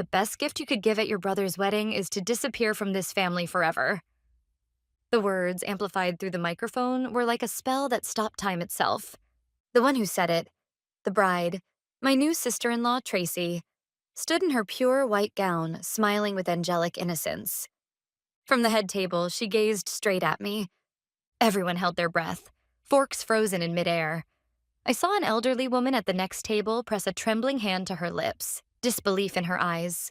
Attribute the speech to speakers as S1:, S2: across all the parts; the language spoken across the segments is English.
S1: the best gift you could give at your brother's wedding is to disappear from this family forever. The words, amplified through the microphone, were like a spell that stopped time itself. The one who said it, the bride, my new sister in law, Tracy, stood in her pure white gown, smiling with angelic innocence. From the head table, she gazed straight at me. Everyone held their breath, forks frozen in midair. I saw an elderly woman at the next table press a trembling hand to her lips, disbelief in her eyes.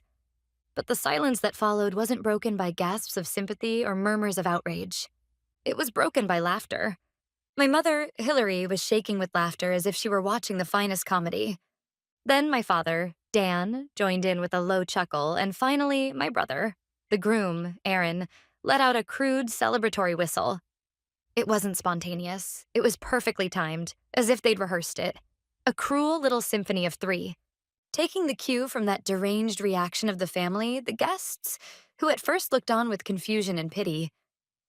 S1: But the silence that followed wasn't broken by gasps of sympathy or murmurs of outrage. It was broken by laughter. My mother, Hillary, was shaking with laughter as if she were watching the finest comedy. Then my father, Dan, joined in with a low chuckle, and finally, my brother, the groom, Aaron, let out a crude, celebratory whistle. It wasn't spontaneous. It was perfectly timed, as if they'd rehearsed it. A cruel little symphony of three. Taking the cue from that deranged reaction of the family, the guests, who at first looked on with confusion and pity,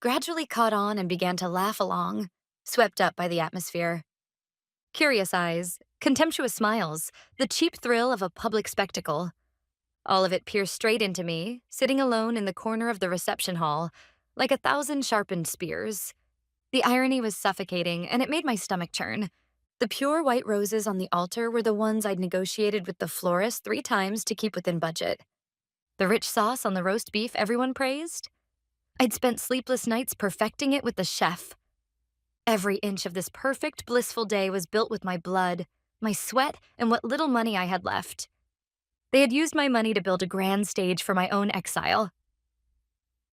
S1: gradually caught on and began to laugh along, swept up by the atmosphere. Curious eyes, contemptuous smiles, the cheap thrill of a public spectacle. All of it pierced straight into me, sitting alone in the corner of the reception hall, like 1,000 sharpened spears. The irony was suffocating, and it made my stomach churn. The pure white roses on the altar were the ones I'd negotiated with the florist 3 times to keep within budget. The rich sauce on the roast beef everyone praised? I'd spent sleepless nights perfecting it with the chef. Every inch of this perfect, blissful day was built with my blood, my sweat, and what little money I had left. They had used my money to build a grand stage for my own exile.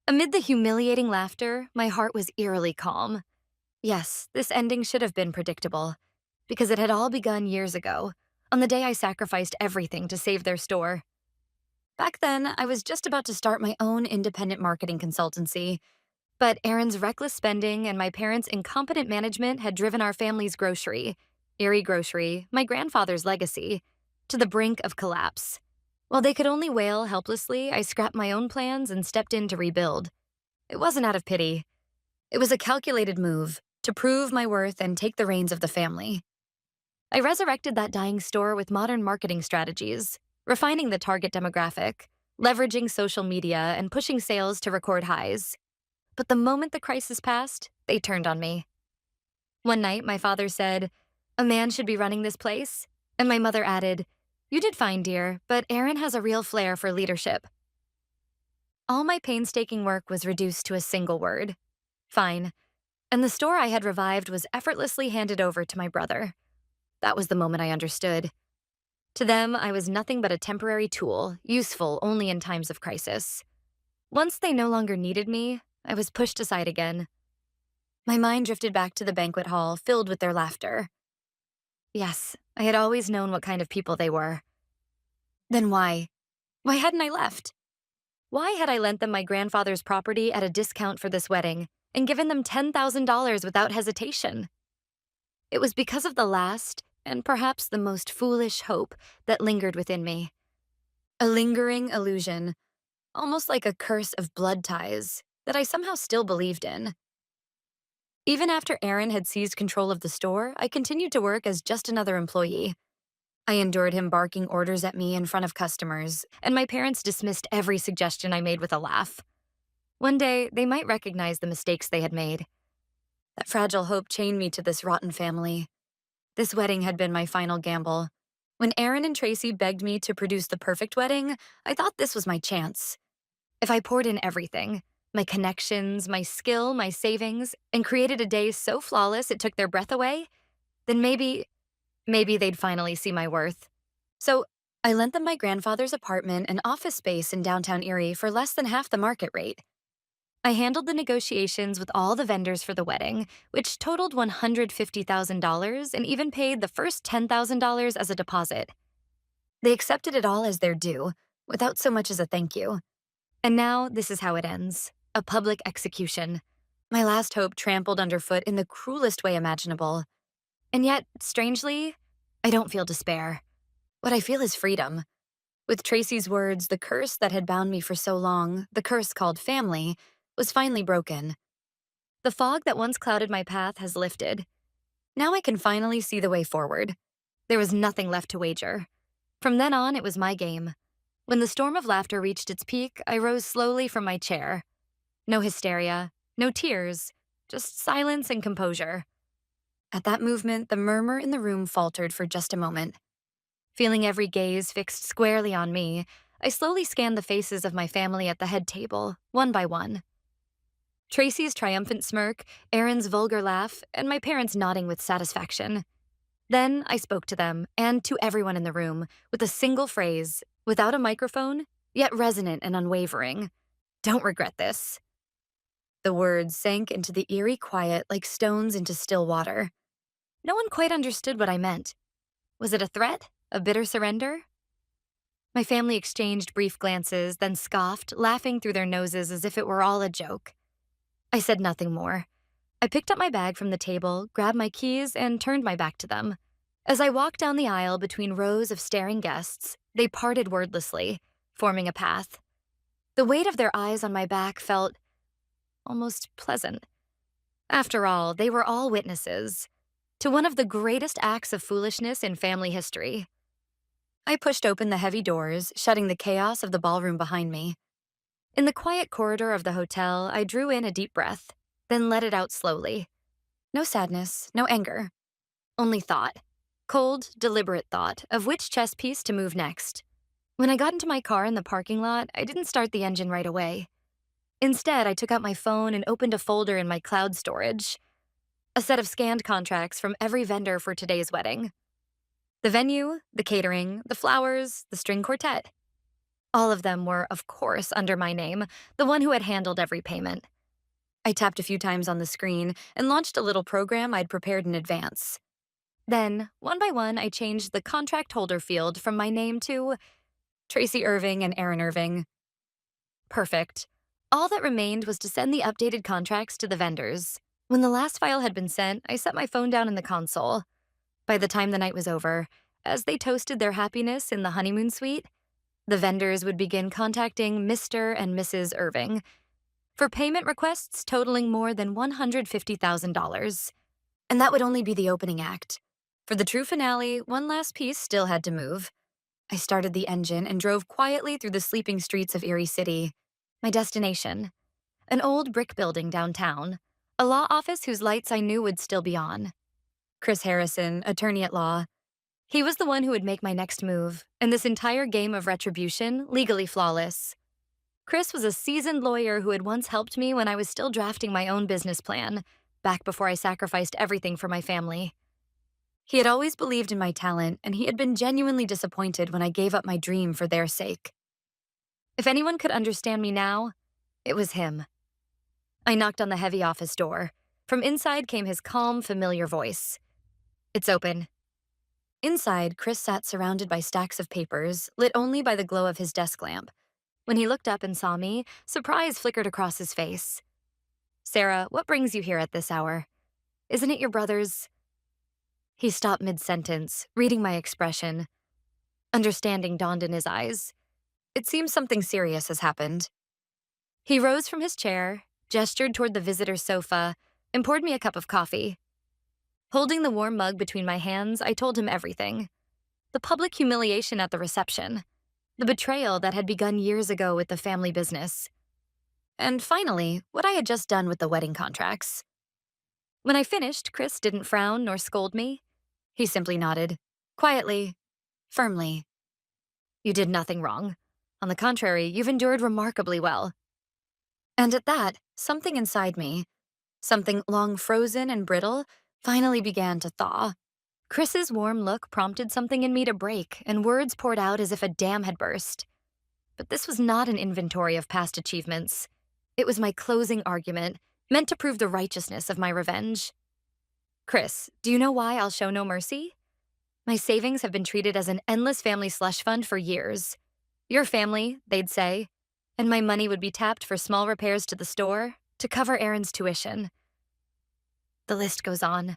S1: Amid the humiliating laughter, my heart was eerily calm. Yes, this ending should have been predictable, because it had all begun years ago, on the day I sacrificed everything to save their store. Back then, I was just about to start my own independent marketing consultancy, but Aaron's reckless spending and my parents' incompetent management had driven our family's grocery, Erie Grocery, my grandfather's legacy, to the brink of collapse. While they could only wail helplessly, I scrapped my own plans and stepped in to rebuild. It wasn't out of pity. It was a calculated move to prove my worth and take the reins of the family. I resurrected that dying store with modern marketing strategies, refining the target demographic, leveraging social media, and pushing sales to record highs. But the moment the crisis passed, they turned on me. One night, my father said, "A man should be running this place," and my mother added, "You did fine, dear, but Aaron has a real flair for leadership." All my painstaking work was reduced to a single word: fine. And the store I had revived was effortlessly handed over to my brother. That was the moment I understood. To them, I was nothing but a temporary tool, useful only in times of crisis. Once they no longer needed me, I was pushed aside again. My mind drifted back to the banquet hall, filled with their laughter. Yes, I had always known what kind of people they were. Then why? Why hadn't I left? Why had I lent them my grandfather's property at a discount for this wedding and given them $10,000 without hesitation? It was because of the last, and perhaps the most foolish hope that lingered within me. A lingering illusion, almost like a curse of blood ties, that I somehow still believed in. Even after Aaron had seized control of the store, I continued to work as just another employee. I endured him barking orders at me in front of customers, and my parents dismissed every suggestion I made with a laugh. One day, they might recognize the mistakes they had made. That fragile hope chained me to this rotten family. This wedding had been my final gamble. When Aaron and Tracy begged me to produce the perfect wedding, I thought this was my chance. If I poured in everything, my connections, my skill, my savings, and created a day so flawless it took their breath away, then maybe they'd finally see my worth. So I lent them my grandfather's apartment and office space in downtown Erie for less than half the market rate. I handled the negotiations with all the vendors for the wedding, which totaled $150,000, and even paid the first $10,000 as a deposit. They accepted it all as their due, without so much as a thank you. And now this is how it ends: a public execution. My last hope trampled underfoot in the cruelest way imaginable. And yet, strangely, I don't feel despair. What I feel is freedom. With Tracy's words, the curse that had bound me for so long, the curse called family, was finally broken. The fog that once clouded my path has lifted. Now I can finally see the way forward. There was nothing left to wager. From then on, it was my game. When the storm of laughter reached its peak, I rose slowly from my chair. No hysteria, no tears, just silence and composure. At that movement, the murmur in the room faltered for just a moment. Feeling every gaze fixed squarely on me, I slowly scanned the faces of my family at the head table, one by one. Tracy's triumphant smirk, Aaron's vulgar laugh, and my parents nodding with satisfaction. Then I spoke to them, and to everyone in the room, with a single phrase, without a microphone, yet resonant and unwavering. Don't regret this. The words sank into the eerie quiet like stones into still water. No one quite understood what I meant. Was it a threat? A bitter surrender? My family exchanged brief glances, then scoffed, laughing through their noses as if it were all a joke. I said nothing more. I picked up my bag from the table, grabbed my keys, and turned my back to them. As I walked down the aisle between rows of staring guests, they parted wordlessly, forming a path. The weight of their eyes on my back felt almost pleasant. After all, they were all witnesses to one of the greatest acts of foolishness in family history. I pushed open the heavy doors, shutting the chaos of the ballroom behind me. In the quiet corridor of the hotel, I drew in a deep breath, then let it out slowly. No sadness, no anger. Only thought. Cold, deliberate thought of which chess piece to move next. When I got into my car in the parking lot, I didn't start the engine right away. Instead, I took out my phone and opened a folder in my cloud storage. A set of scanned contracts from every vendor for today's wedding. The venue, the catering, the flowers, the string quartet. All of them were, of course, under my name, the one who had handled every payment. I tapped a few times on the screen and launched a little program I'd prepared in advance. Then, one by one, I changed the contract holder field from my name to Tracy Irving and Aaron Irving. Perfect. All that remained was to send the updated contracts to the vendors. When the last file had been sent, I set my phone down in the console. By the time the night was over, as they toasted their happiness in the honeymoon suite, the vendors would begin contacting Mr. and Mrs. Irving for payment requests totaling more than $150,000. And that would only be the opening act. For the true finale, one last piece still had to move. I started the engine and drove quietly through the sleeping streets of Erie City. My destination, an old brick building downtown, a law office whose lights I knew would still be on. Chris Harrison, attorney at law. He was the one who would make my next move, and this entire game of retribution legally flawless. Chris was a seasoned lawyer who had once helped me when I was still drafting my own business plan, back before I sacrificed everything for my family. He had always believed in my talent, and he had been genuinely disappointed when I gave up my dream for their sake. If anyone could understand me now, it was him. I knocked on the heavy office door. From inside came his calm, familiar voice. "It's open." Inside, Chris sat surrounded by stacks of papers, lit only by the glow of his desk lamp. When he looked up and saw me, surprise flickered across his face. "Sarah, what brings you here at this hour? Isn't it your brother's—" He stopped mid-sentence, reading my expression. Understanding dawned in his eyes. It seems something serious has happened. He rose from his chair, gestured toward the visitor's sofa, and poured me a cup of coffee. Holding the warm mug between my hands, I told him everything. The public humiliation at the reception. The betrayal that had begun years ago with the family business. And finally, what I had just done with the wedding contracts. When I finished, Chris didn't frown nor scold me. He simply nodded, quietly, firmly. "You did nothing wrong. On the contrary, you've endured remarkably well." And at that, something inside me, something long frozen and brittle, finally began to thaw. Chris's warm look prompted something in me to break, and words poured out as if a dam had burst. But this was not an inventory of past achievements. It was my closing argument, meant to prove the righteousness of my revenge. "Chris, do you know why I'll show no mercy? My savings have been treated as an endless family slush fund for years. Your family, they'd say, and my money would be tapped for small repairs to the store, to cover Aaron's tuition. The list goes on.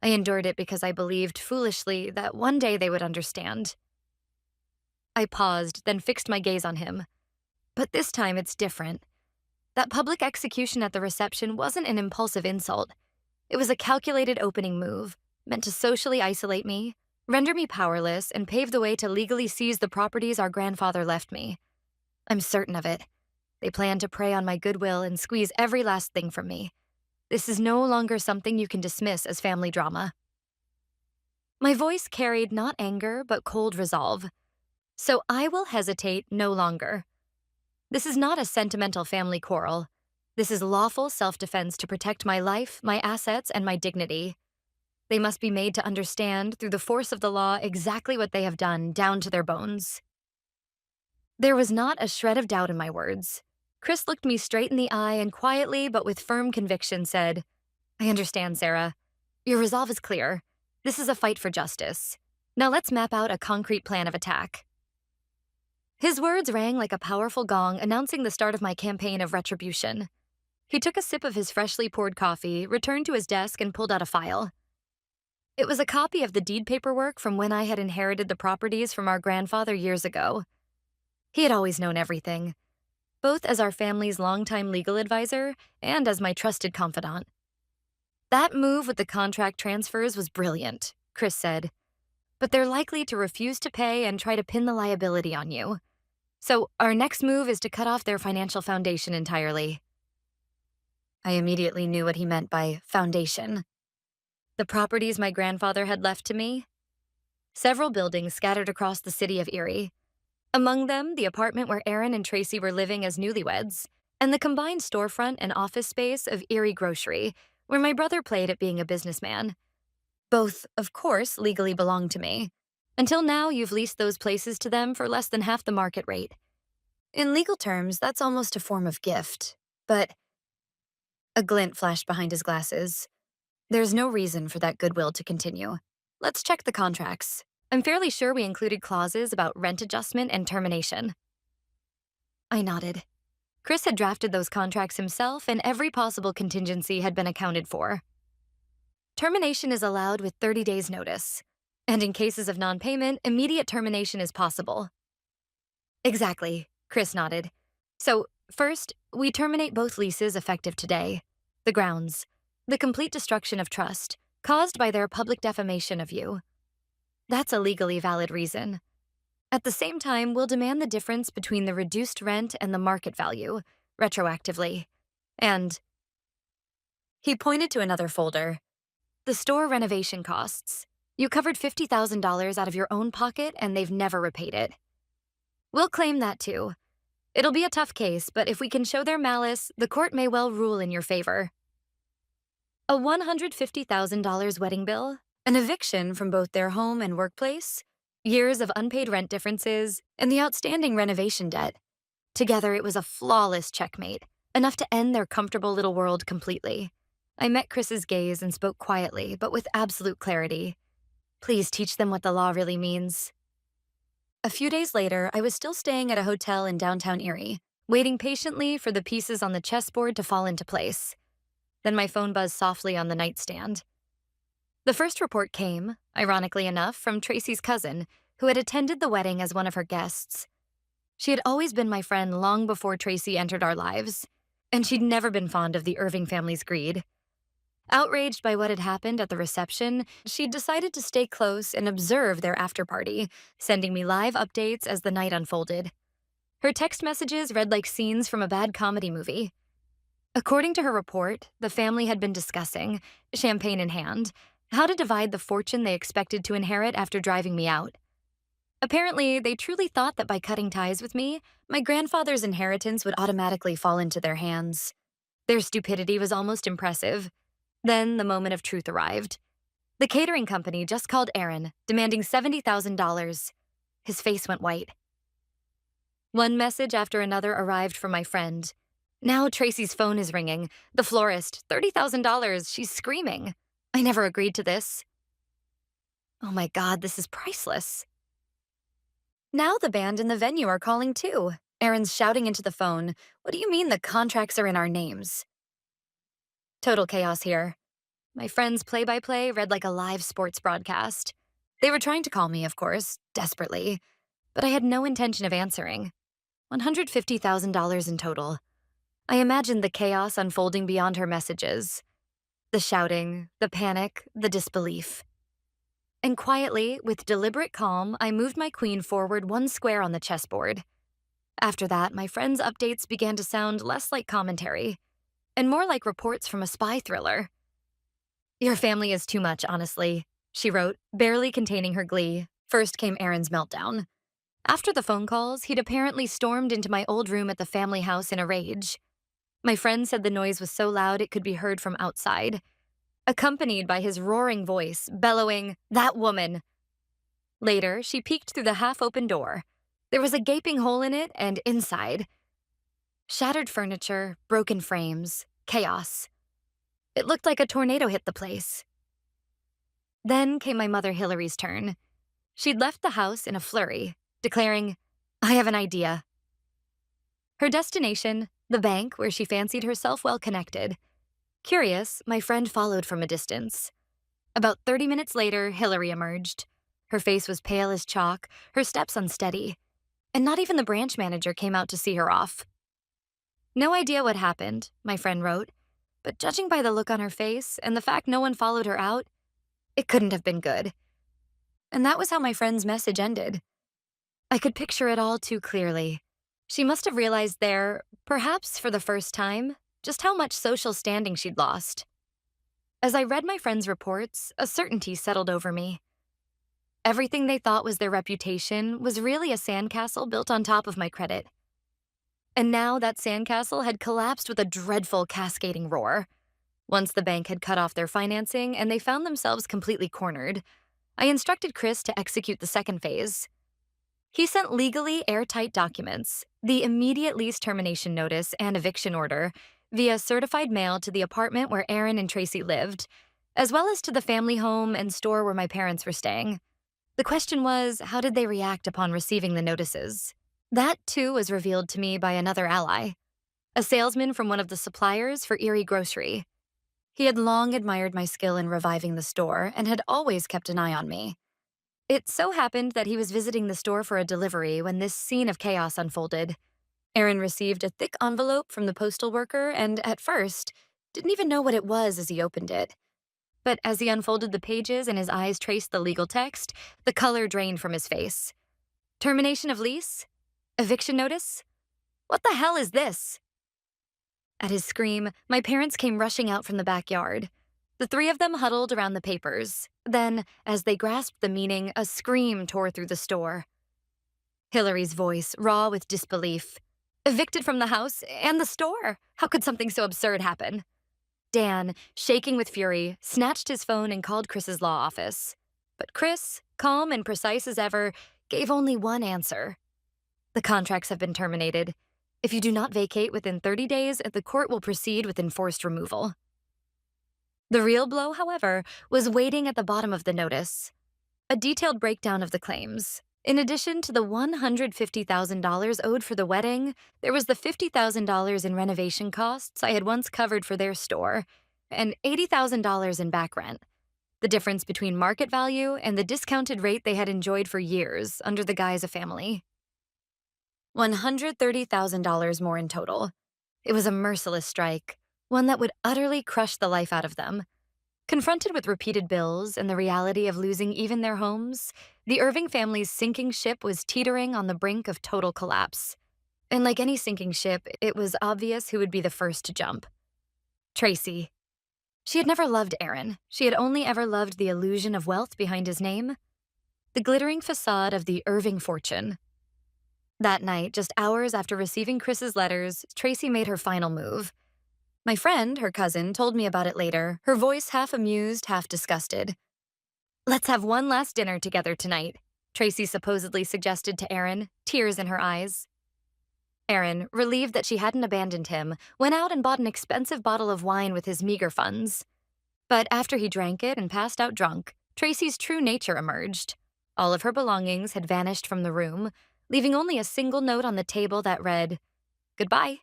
S1: I endured it because I believed, foolishly, that one day they would understand." I paused, then fixed my gaze on him. But this time it's different. That public execution at the reception wasn't an impulsive insult. It was a calculated opening move, meant to socially isolate me, render me powerless, and pave the way to legally seize the properties our grandfather left me. I'm certain of it. They plan to prey on my goodwill and squeeze every last thing from me. This is no longer something you can dismiss as family drama. My voice carried not anger, but cold resolve. So I will hesitate no longer. This is not a sentimental family quarrel. This is lawful self-defense to protect my life, my assets, and my dignity. They must be made to understand, through the force of the law, exactly what they have done, down to their bones. There was not a shred of doubt in my words. Chris looked me straight in the eye and quietly, but with firm conviction, said, I understand, Sarah. Your resolve is clear. This is a fight for justice. Now let's map out a concrete plan of attack. His words rang like a powerful gong announcing the start of my campaign of retribution. He took a sip of his freshly poured coffee, returned to his desk, and pulled out a file. It was a copy of the deed paperwork from when I had inherited the properties from our grandfather years ago. He had always known everything, both as our family's longtime legal advisor and as my trusted confidant. That move with the contract transfers was brilliant, Chris said, but they're likely to refuse to pay and try to pin the liability on you. So our next move is to cut off their financial foundation entirely. I immediately knew what he meant by foundation. The properties my grandfather had left to me? Several buildings scattered across the city of Erie. Among them, the apartment where Aaron and Tracy were living as newlyweds, and the combined storefront and office space of Erie Grocery, where my brother played at being a businessman. Both, of course, legally belonged to me. Until now, you've leased those places to them for less than half the market rate. In legal terms, that's almost a form of gift, but... A glint flashed behind his glasses. There's no reason for that goodwill to continue. Let's check the contracts. I'm fairly sure we included clauses about rent adjustment and termination. I nodded. Chris had drafted those contracts himself, and every possible contingency had been accounted for. Termination is allowed with 30 days' notice, and in cases of non-payment, immediate termination is possible. Exactly, Chris nodded. So, first, we terminate both leases effective today. The grounds. The complete destruction of trust, caused by their public defamation of you. That's a legally valid reason. At the same time, we'll demand the difference between the reduced rent and the market value, retroactively. And he pointed to another folder. The store renovation costs. You covered $50,000 out of your own pocket, and they've never repaid it. We'll claim that too. It'll be a tough case, but if we can show their malice, the court may well rule in your favor. A $150,000 wedding bill, an eviction from both their home and workplace, years of unpaid rent differences, and the outstanding renovation debt. Together, it was a flawless checkmate, enough to end their comfortable little world completely. I met Chris's gaze and spoke quietly, but with absolute clarity. Please teach them what the law really means. A few days later, I was still staying at a hotel in downtown Erie, waiting patiently for the pieces on the chessboard to fall into place. Then my phone buzzed softly on the nightstand. The first report came, ironically enough, from Tracy's cousin, who had attended the wedding as one of her guests. She had always been my friend long before Tracy entered our lives, and she'd never been fond of the Irving family's greed. Outraged by what had happened at the reception, she'd decided to stay close and observe their after-party, sending me live updates as the night unfolded. Her text messages read like scenes from a bad comedy movie. According to her report, the family had been discussing, champagne in hand, how to divide the fortune they expected to inherit after driving me out. Apparently, they truly thought that by cutting ties with me, my grandfather's inheritance would automatically fall into their hands. Their stupidity was almost impressive. Then the moment of truth arrived. The catering company just called Aaron, demanding $70,000. His face went white. One message after another arrived from my friend. Now Tracy's phone is ringing. The florist, $30,000. She's screaming. I never agreed to this. Oh my God, this is priceless. Now the band and the venue are calling too. Aaron's shouting into the phone. What do you mean the contracts are in our names? Total chaos here. My friend's play-by-play read like a live sports broadcast. They were trying to call me, of course, desperately, but I had no intention of answering. $150,000 in total. I imagined the chaos unfolding beyond her messages. The shouting, the panic, the disbelief. And quietly, with deliberate calm, I moved my queen forward one square on the chessboard. After that, my friend's updates began to sound less like commentary and more like reports from a spy thriller. Your family is too much, honestly, she wrote, barely containing her glee. First came Aaron's meltdown. After the phone calls, he'd apparently stormed into my old room at the family house in a rage. My friend said the noise was so loud it could be heard from outside, accompanied by his roaring voice, bellowing, "That woman!" Later, she peeked through the half-open door. There was a gaping hole in it, and inside, shattered furniture, broken frames, chaos. It looked like a tornado hit the place. Then came my mother Hillary's turn. She'd left the house in a flurry, declaring, "I have an idea." Her destination, the bank where she fancied herself well connected. Curious, my friend followed from a distance. About 30 minutes later, Hillary emerged. Her face was pale as chalk, her steps unsteady, and not even the branch manager came out to see her off. No idea what happened, my friend wrote, but judging by the look on her face and the fact no one followed her out, it couldn't have been good. And that was how my friend's message ended. I could picture it all too clearly. She must have realized there, perhaps for the first time, just how much social standing she'd lost. As I read my friend's reports, a certainty settled over me. Everything they thought was their reputation was really a sandcastle built on top of my credit. And now that sandcastle had collapsed with a dreadful cascading roar. Once the bank had cut off their financing and they found themselves completely cornered, I instructed Chris to execute the second phase. He sent legally airtight documents, the immediate lease termination notice and eviction order, via certified mail to the apartment where Aaron and Tracy lived, as well as to the family home and store where my parents were staying. The question was, how did they react upon receiving the notices? That, too, was revealed to me by another ally, a salesman from one of the suppliers for Erie Grocery. He had long admired my skill in reviving the store and had always kept an eye on me. It so happened that he was visiting the store for a delivery when this scene of chaos unfolded. Aaron received a thick envelope from the postal worker and, at first, didn't even know what it was as he opened it. But as he unfolded the pages and his eyes traced the legal text, the color drained from his face. Termination of lease? Eviction notice? What the hell is this? At his scream, my parents came rushing out from the backyard. The three of them huddled around the papers. Then, as they grasped the meaning, a scream tore through the store. Hillary's voice, raw with disbelief. Evicted from the house and the store? How could something so absurd happen? Dan, shaking with fury, snatched his phone and called Chris's law office. But Chris, calm and precise as ever, gave only one answer. The contracts have been terminated. If you do not vacate within 30 days, the court will proceed with enforced removal. The real blow, however, was waiting at the bottom of the notice. A detailed breakdown of the claims. In addition to the $150,000 owed for the wedding, there was the $50,000 in renovation costs I had once covered for their store, and $80,000 in back rent, the difference between market value and the discounted rate they had enjoyed for years under the guise of family. $130,000 more in total. It was a merciless strike, one that would utterly crush the life out of them. Confronted with repeated bills and the reality of losing even their homes, the Irving family's sinking ship was teetering on the brink of total collapse. And like any sinking ship, it was obvious who would be the first to jump. Tracy. She had never loved Aaron. She had only ever loved the illusion of wealth behind his name, the glittering facade of the Irving fortune. That night, just hours after receiving Chris's letters, Tracy made her final move. My friend, her cousin, told me about it later, her voice half amused, half disgusted. "Let's have one last dinner together tonight," Tracy supposedly suggested to Aaron, tears in her eyes. Aaron, relieved that she hadn't abandoned him, went out and bought an expensive bottle of wine with his meager funds. But after he drank it and passed out drunk, Tracy's true nature emerged. All of her belongings had vanished from the room, leaving only a single note on the table that read, "Goodbye."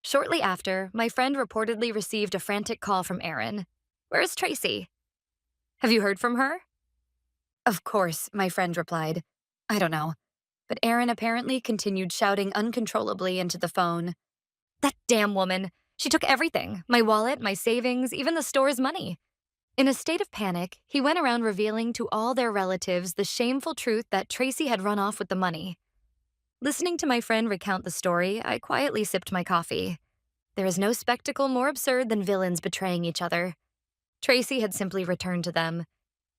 S1: Shortly after, my friend reportedly received a frantic call from Aaron. "Where's Tracy?" "Have you heard from her?" "Of course," my friend replied. "I don't know." But Aaron apparently continued shouting uncontrollably into the phone. "That damn woman! She took everything, my wallet, my savings, even the store's money. In a state of panic, he went around revealing to all their relatives the shameful truth that Tracy had run off with the money. Listening to my friend recount the story, I quietly sipped my coffee. There is no spectacle more absurd than villains betraying each other. Tracy had simply returned to them,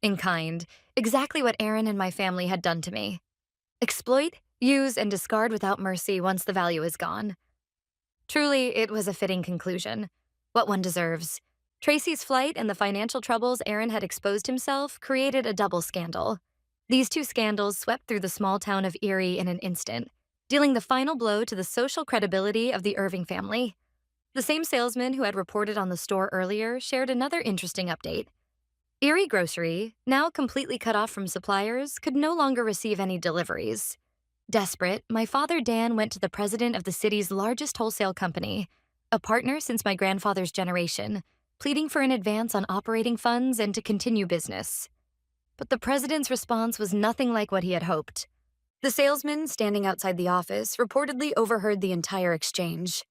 S1: in kind, exactly what Aaron and my family had done to me. Exploit, use, and discard without mercy once the value is gone. Truly, it was a fitting conclusion. What one deserves. Tracy's flight and the financial troubles Aaron had exposed himself created a double scandal. These two scandals swept through the small town of Erie in an instant, dealing the final blow to the social credibility of the Irving family. The same salesman who had reported on the store earlier shared another interesting update. Erie Grocery, now completely cut off from suppliers, could no longer receive any deliveries. Desperate, my father Dan went to the president of the city's largest wholesale company, a partner since my grandfather's generation, pleading for an advance on operating funds and to continue business. But the president's response was nothing like what he had hoped. The salesman standing outside the office reportedly overheard the entire exchange.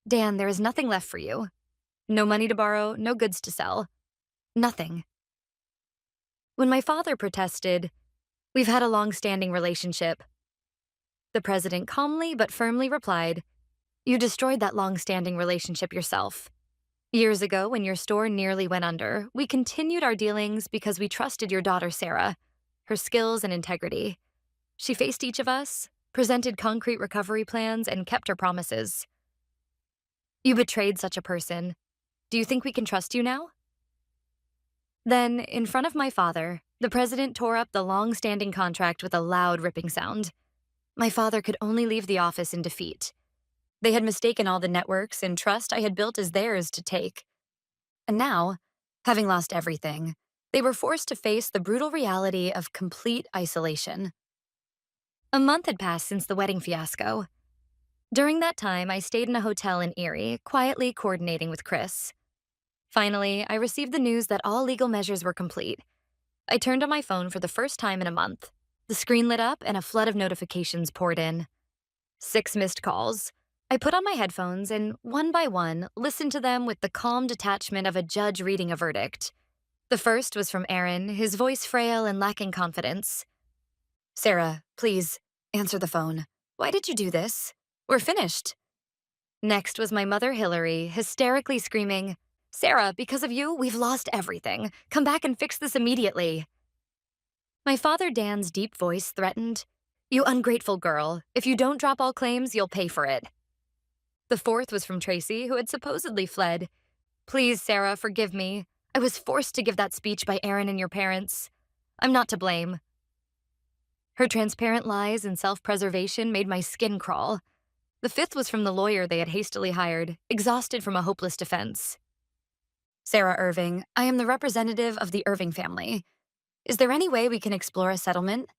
S1: Dan, there is nothing left for you. No money to borrow, no goods to sell. Nothing. When my father protested, "We've had a long-standing relationship," the president calmly but firmly replied, "You destroyed that long-standing relationship yourself. Years ago, when your store nearly went under, we continued our dealings because we trusted your daughter Sarah, her skills and integrity. She faced each of us, presented concrete recovery plans, and kept her promises. You betrayed such a person. Do you think we can trust you now?" Then, in front of my father, the president tore up the long-standing contract with a loud ripping sound. My father could only leave the office in defeat. They had mistaken all the networks and trust I had built as theirs to take. And now, having lost everything, they were forced to face the brutal reality of complete isolation. A month had passed since the wedding fiasco. During that time, I stayed in a hotel in Erie, quietly coordinating with Chris. Finally, I received the news that all legal measures were complete. I turned on my phone for the first time in a month. The screen lit up and a flood of notifications poured in. 6 missed calls. I put on my headphones and, one by one, listened to them with the calm detachment of a judge reading a verdict. The first was from Aaron, his voice frail and lacking confidence. "Sarah, please, answer the phone. Why did you do this? We're finished." Next was my mother, Hillary, hysterically screaming, "Sarah, because of you, we've lost everything. Come back and fix this immediately." My father, Dan's deep voice threatened, "You ungrateful girl. If you don't drop all claims, you'll pay for it." The fourth was from Tracy, who had supposedly fled. "Please, Sarah, forgive me. I was forced to give that speech by Aaron and your parents. I'm not to blame." Her transparent lies and self-preservation made my skin crawl. The fifth was from the lawyer they had hastily hired, exhausted from a hopeless defense. "Sarah Irving, I am the representative of the Irving family. Is there any way we can explore a settlement?"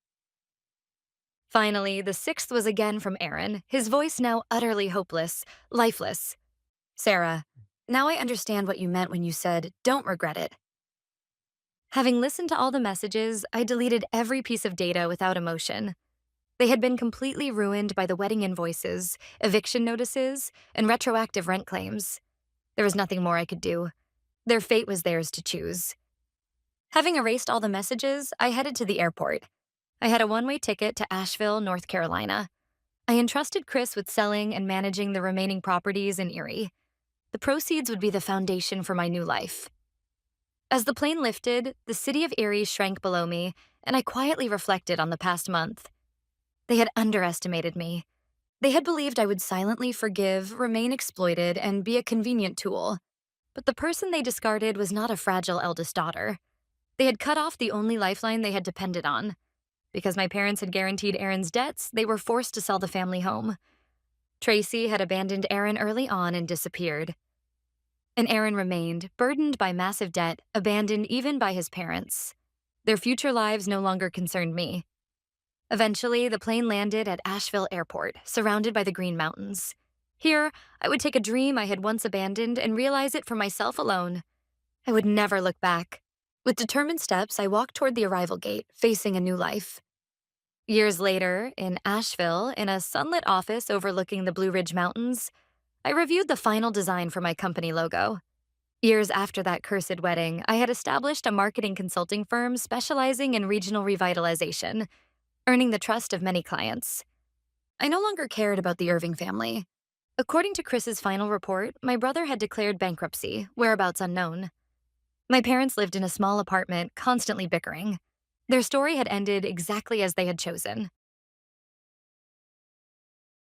S1: Finally, the sixth was again from Aaron, his voice now utterly hopeless, lifeless. "Sarah, now I understand what you meant when you said, 'Don't regret it.'" Having listened to all the messages, I deleted every piece of data without emotion. They had been completely ruined by the wedding invoices, eviction notices, and retroactive rent claims. There was nothing more I could do. Their fate was theirs to choose. Having erased all the messages, I headed to the airport. I had a one-way ticket to Asheville, North Carolina. I entrusted Chris with selling and managing the remaining properties in Erie. The proceeds would be the foundation for my new life. As the plane lifted, the city of Erie shrank below me, and I quietly reflected on the past month. They had underestimated me. They had believed I would silently forgive, remain exploited, and be a convenient tool. But the person they discarded was not a fragile eldest daughter. They had cut off the only lifeline they had depended on. Because my parents had guaranteed Aaron's debts, they were forced to sell the family home. Tracy had abandoned Aaron early on and disappeared. And Aaron remained, burdened by massive debt, abandoned even by his parents. Their future lives no longer concerned me. Eventually, the plane landed at Asheville Airport, surrounded by the Green Mountains. Here, I would take a dream I had once abandoned and realize it for myself alone. I would never look back. With determined steps, I walked toward the arrival gate, facing a new life. Years later, in Asheville, in a sunlit office overlooking the Blue Ridge Mountains, I reviewed the final design for my company logo. Years after that cursed wedding, I had established a marketing consulting firm specializing in regional revitalization, earning the trust of many clients. I no longer cared about the Irving family. According to Chris's final report, my brother had declared bankruptcy, whereabouts unknown. My parents lived in a small apartment, constantly bickering. Their story had ended exactly as they had chosen.